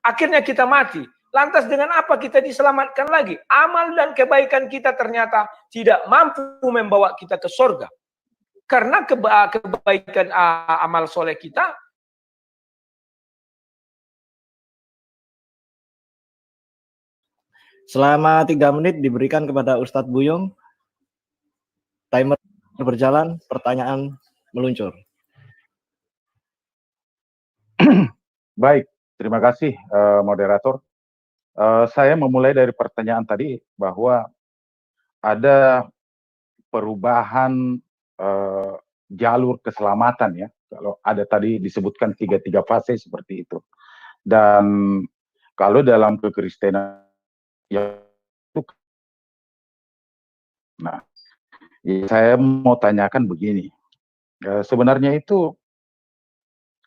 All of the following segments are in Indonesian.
Akhirnya kita mati. Lantas dengan apa kita diselamatkan lagi? Amal dan kebaikan kita ternyata tidak mampu membawa kita ke surga. Karena kebaikan amal soleh kita selama 3 menit diberikan kepada Ustadz Buyung. Timer berjalan, pertanyaan meluncur. Baik, terima kasih moderator. Saya memulai dari pertanyaan tadi bahwa ada perubahan jalur keselamatan ya. Kalau ada tadi disebutkan tiga fase seperti itu. Dan kalau dalam kekristenan ya, nah, saya mau tanyakan begini. Sebenarnya itu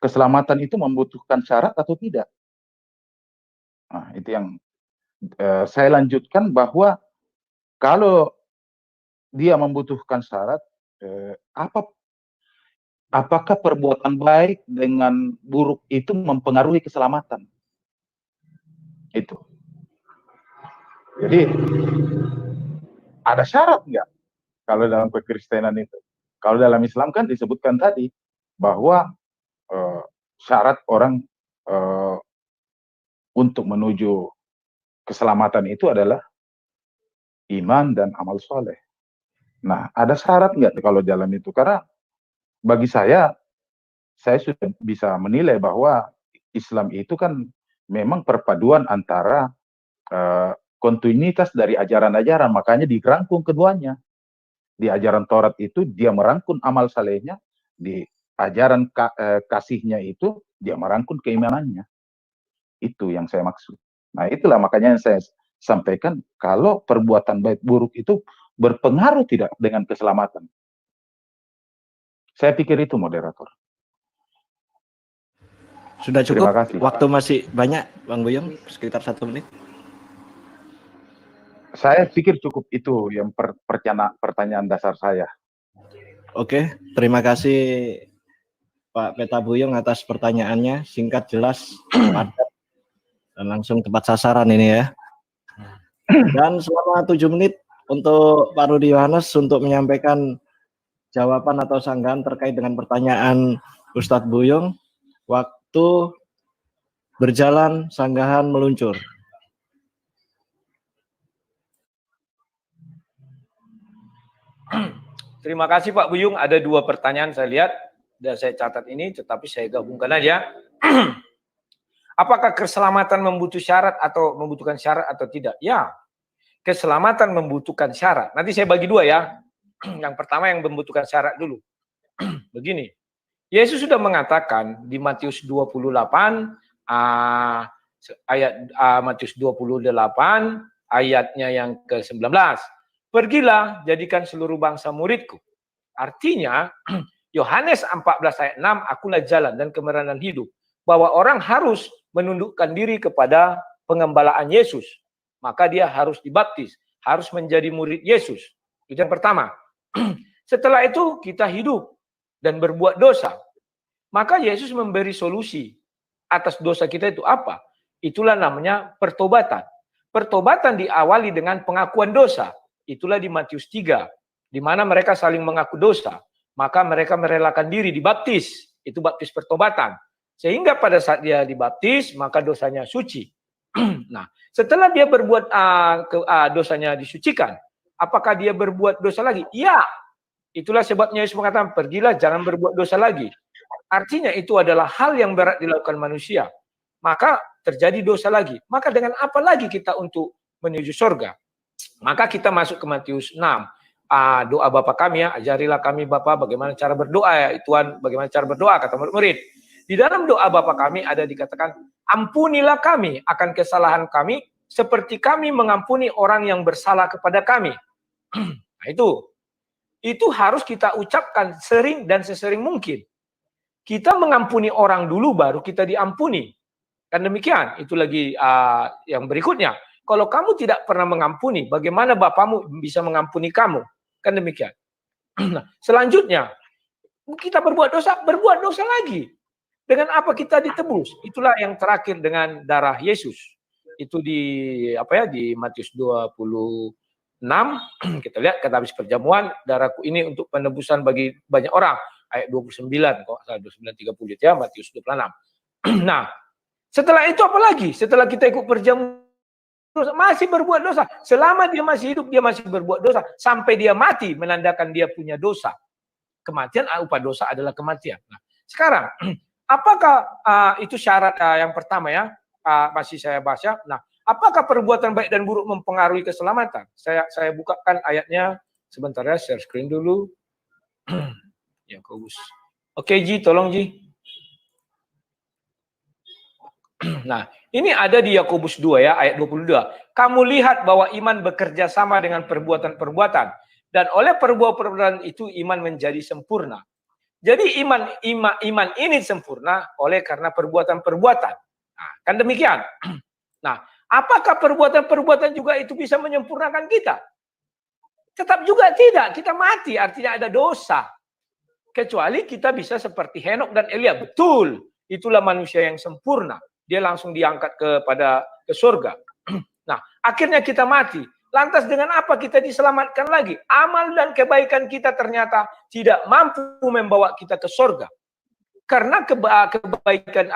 keselamatan itu membutuhkan syarat atau tidak? Nah, itu yang saya lanjutkan bahwa kalau dia membutuhkan syarat, apakah perbuatan baik dengan buruk itu mempengaruhi keselamatan? Itu. Jadi ada syarat nggak kalau dalam kekristenan itu? Kalau dalam Islam kan disebutkan tadi bahwa syarat orang untuk menuju keselamatan itu adalah iman dan amal soleh. Nah, ada syarat nggak kalau dalam itu? Karena bagi saya sudah bisa menilai bahwa Islam itu kan memang perpaduan antara kontinuitas dari ajaran-ajaran, makanya dirangkum keduanya. Di ajaran Taurat itu dia merangkum amal salehnya, di ajaran kasihnya itu dia merangkum keimanannya. Itu yang saya maksud. Nah, itulah makanya yang saya sampaikan, kalau perbuatan baik buruk itu berpengaruh tidak dengan keselamatan. Saya pikir itu moderator. Sudah cukup? Terima kasih. Waktu masih banyak, Bang Buyung, sekitar 1 menit. Saya pikir cukup itu yang pertanyaan dasar saya. Oke, terima kasih Pak Peta Buyung atas pertanyaannya, singkat, jelas, padat, dan langsung tepat sasaran ini ya. Dan selama 7 menit untuk Pak Rudi Yohanes untuk menyampaikan jawaban atau sanggahan terkait dengan pertanyaan Ustadz Buyung. Waktu berjalan, sanggahan meluncur. Terima kasih Pak Buyung. Ada 2 pertanyaan saya lihat dan saya catat ini, tetapi saya gabungkan aja. Apakah keselamatan membutuhkan syarat atau tidak? Ya, keselamatan membutuhkan syarat. Nanti saya bagi 2 ya. Yang pertama yang membutuhkan syarat dulu. Begini, Yesus sudah mengatakan di Matius 28 Matius 28 ayatnya yang ke-19. Pergilah, jadikan seluruh bangsa muridku. Artinya, Yohanes 14 ayat 6, akulah jalan dan kebenaran hidup. Bahwa orang harus menundukkan diri kepada pengembalaan Yesus. Maka dia harus dibaptis, harus menjadi murid Yesus. Itu yang pertama. Setelah itu kita hidup dan berbuat dosa. Maka Yesus memberi solusi atas dosa kita itu apa? Itulah namanya pertobatan. Pertobatan diawali dengan pengakuan dosa. Itulah di Matius 3, di mana mereka saling mengaku dosa. Maka mereka merelakan diri dibaptis. Itu baptis pertobatan. Sehingga pada saat dia dibaptis, maka dosanya suci. Nah, setelah dia berbuat dosanya disucikan, apakah dia berbuat dosa lagi? Iya. Itulah sebabnya Yesus mengatakan, pergilah jangan berbuat dosa lagi. Artinya itu adalah hal yang berat dilakukan manusia. Maka terjadi dosa lagi. Maka dengan apa lagi kita untuk menuju surga? Maka kita masuk ke Matius 6. Doa Bapa kami ya, ajarilah kami Bapa bagaimana cara berdoa ya Tuhan, bagaimana cara berdoa kata murid-murid. Di dalam doa Bapa kami ada dikatakan, ampunilah kami akan kesalahan kami seperti kami mengampuni orang yang bersalah kepada kami. Nah, itu harus kita ucapkan sering dan sesering mungkin. Kita mengampuni orang dulu baru kita diampuni. Kan demikian, itu lagi yang berikutnya. Kalau kamu tidak pernah mengampuni, bagaimana Bapamu bisa mengampuni kamu? Kan demikian. Nah, selanjutnya, kita berbuat dosa lagi. Dengan apa kita ditebus? Itulah yang terakhir dengan darah Yesus. Itu di di Matius 26 kita lihat kata habis perjamuan, darahku ini untuk penebusan bagi banyak orang. Ayat 29 kok, 29:30 ya, Matius 26. Nah, setelah itu apa lagi? Setelah kita ikut perjamuan masih berbuat dosa. Selama dia masih hidup, dia masih berbuat dosa. Sampai dia mati, menandakan dia punya dosa. Kematian, upah dosa adalah kematian. Nah, sekarang, apakah itu syarat yang pertama ya? Masih saya baca. Nah, apakah perbuatan baik dan buruk mempengaruhi keselamatan? Saya bukakan ayatnya. Sebentar ya, share screen dulu. Yakobus. Oke, Ji, tolong Ji. Nah, ini ada di Yakobus 2 ya, ayat 22. Kamu lihat bahwa iman bekerja sama dengan perbuatan-perbuatan, dan oleh perbuatan itu iman menjadi sempurna. Jadi iman ini sempurna oleh karena perbuatan-perbuatan. Nah, kan demikian. Nah, apakah perbuatan-perbuatan juga itu bisa menyempurnakan kita? Tetap juga tidak. Kita mati, artinya ada dosa. Kecuali kita bisa seperti Henok dan Elia. Betul, itulah manusia yang sempurna. Dia langsung diangkat ke surga. Nah, akhirnya kita mati. Lantas dengan apa kita diselamatkan lagi? Amal dan kebaikan kita ternyata tidak mampu membawa kita ke surga. Karena kebaikan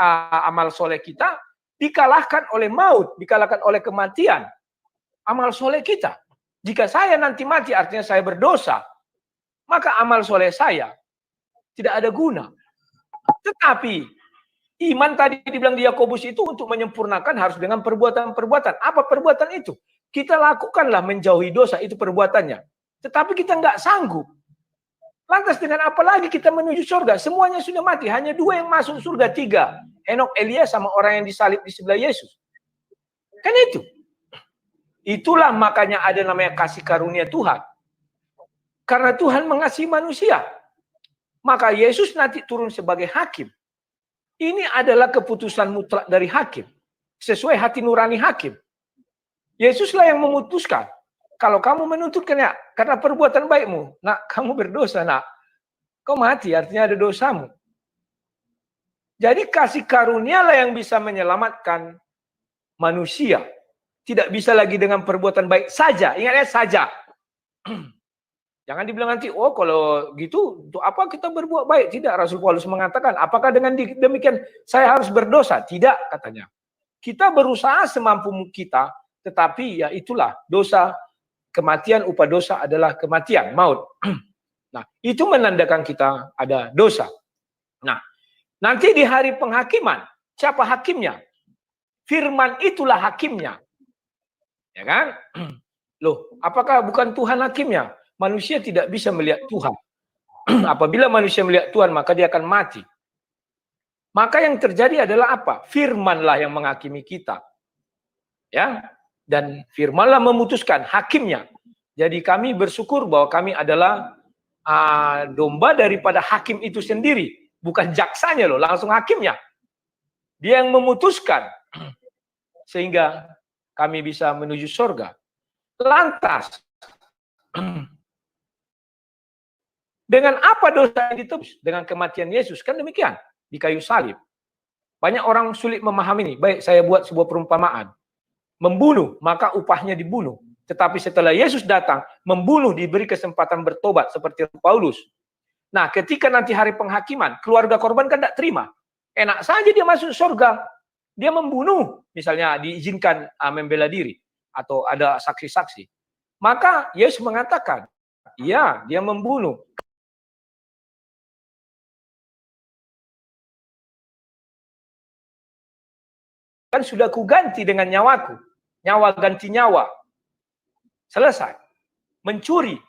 amal soleh kita dikalahkan oleh maut, dikalahkan oleh kematian. Amal soleh kita. Jika saya nanti mati artinya saya berdosa, maka amal soleh saya tidak ada guna. Tetapi iman tadi dibilang di Yakobus itu untuk menyempurnakan harus dengan perbuatan-perbuatan. Apa perbuatan itu? Kita lakukanlah menjauhi dosa, itu perbuatannya. Tetapi kita nggak sanggup. Lantas dengan apa lagi kita menuju surga? Semuanya sudah mati. Hanya 2 yang masuk surga, 3. Henok, Elia, sama orang yang disalib di sebelah Yesus. Kan itu. Itulah makanya ada namanya kasih karunia Tuhan. Karena Tuhan mengasihi manusia. Maka Yesus nanti turun sebagai hakim. Ini adalah keputusan mutlak dari hakim. Sesuai hati nurani hakim. Yesuslah yang memutuskan. Kalau kamu menuntutkan ya, karena perbuatan baikmu. Nak, kamu berdosa, nak. Kau mati, artinya ada dosamu. Jadi kasih karunialah yang bisa menyelamatkan manusia. Tidak bisa lagi dengan perbuatan baik saja. Ingatnya saja. Jangan dibilang nanti, oh kalau gitu, untuk apa kita berbuat baik? Tidak, Rasul Paulus mengatakan, apakah dengan demikian saya harus berdosa? Tidak, katanya. Kita berusaha semampu kita, tetapi ya itulah dosa, kematian, upah dosa adalah kematian, maut. Nah, itu menandakan kita ada dosa. Nah, nanti di hari penghakiman, siapa hakimnya? Firman itulah hakimnya. Ya kan? Loh, apakah bukan Tuhan hakimnya? Manusia tidak bisa melihat Tuhan. Apabila manusia melihat Tuhan, maka dia akan mati. Maka yang terjadi adalah apa? Firmanlah yang menghakimi kita. Ya, dan firmanlah memutuskan hakimnya. Jadi kami bersyukur bahwa kami adalah domba daripada hakim itu sendiri. Bukan jaksanya loh, langsung hakimnya. Dia yang memutuskan. Sehingga kami bisa menuju surga. Lantas, dengan apa dosa yang ditebus? Dengan kematian Yesus. Kan demikian. Di kayu salib. Banyak orang sulit memahami ini. Baik, saya buat sebuah perumpamaan. Membunuh, maka upahnya dibunuh. Tetapi setelah Yesus datang, membunuh diberi kesempatan bertobat. Seperti Paulus. Nah, ketika nanti hari penghakiman, keluarga korban kan tidak terima. Enak saja dia masuk surga. Dia membunuh. Misalnya diizinkan membela diri. Atau ada saksi-saksi. Maka Yesus mengatakan, iya, dia membunuh. Kan sudah kuganti dengan nyawaku. Nyawa ganti nyawa. Selesai. Mencuri.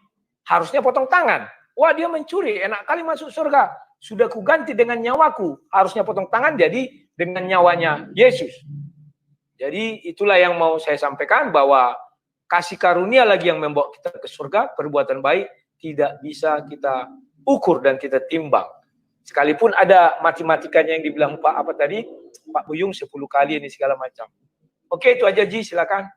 Harusnya potong tangan. Wah, dia mencuri. Enak kali masuk surga. Sudah kuganti dengan nyawaku. Harusnya potong tangan, jadi dengan nyawanya Yesus. Jadi itulah yang mau saya sampaikan, bahwa kasih karunia lagi yang membawa kita ke surga. Perbuatan baik tidak bisa kita ukur dan kita timbang. Sekalipun ada matematikanya yang dibilang Pak Buyung 10 kali ini segala macam. Oke, itu aja Ji, silakan.